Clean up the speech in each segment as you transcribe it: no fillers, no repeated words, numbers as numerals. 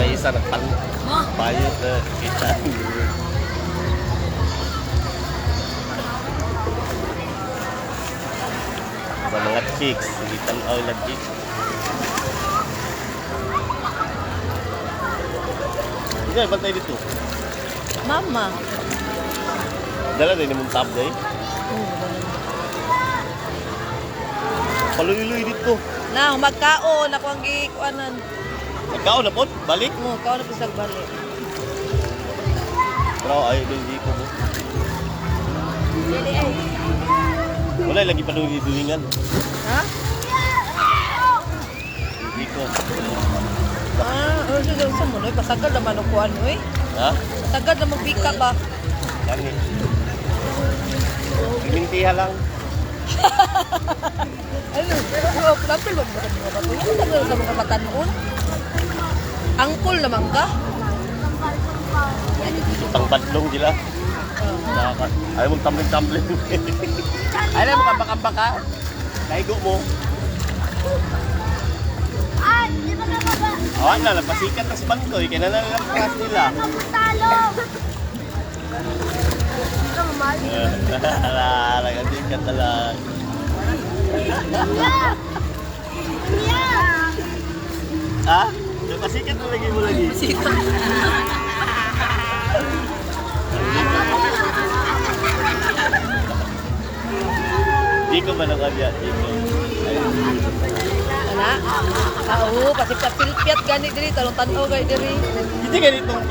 may isa bayot na kita. Sa mga chicks, hindi tanaw na chicks. Hindi, bantay dito. Mama. Dala din yung tabday. Paluloy dito. Na, magkaon. Ako ang gikuanan. Nagkaon na po? Balik? Oo, kaon na pisag balik. Pero ayaw din hindi ko mo. Wala, lagi pa nung dulingan. Ha? Hindi ko. Sa mo, pasagad naman ako ano eh. Ha? Pasagad na magbika ba? Kani. Pimintiha lang. Ano? Lapil ba mga bato? Yung tagal sa mga bata noon? Angkol naman ka? Utang badlong sila. Ayaw mong tumbling-tumbling. Ayaw mo kambak-kambak ka. Kaigo mo. Awan na, napasikat na si Bangkoy. Kaya na lang pakas nila. Nagasikat na lang. Ha? Napasikat na lagi mo lagi. Di ko ba nakabya? Di ko. Ana? Oo, kasi kapilpiat gani diri, talong tanaw gani diri. Hindi ganitong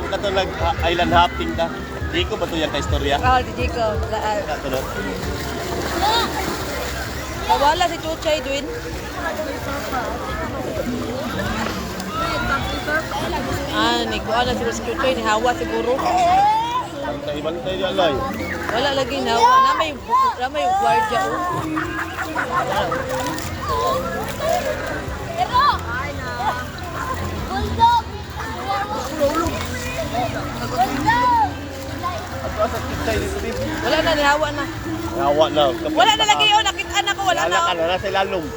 katulad island hopping ka. Di ko ba ito yung ka-istorya? Di ko. Katulad. Nawala si Chuchay Dwin. Niguan na si Chuchay, ni Hawa siguro. Bantay-bantay niya alay. Wala lagi nawa. Namay gwardiya o. Wala na, ni Hawa na. Hawa na. Wala na lagi yun, nakita na ko, wala na. Wala ka na, nasa lalong.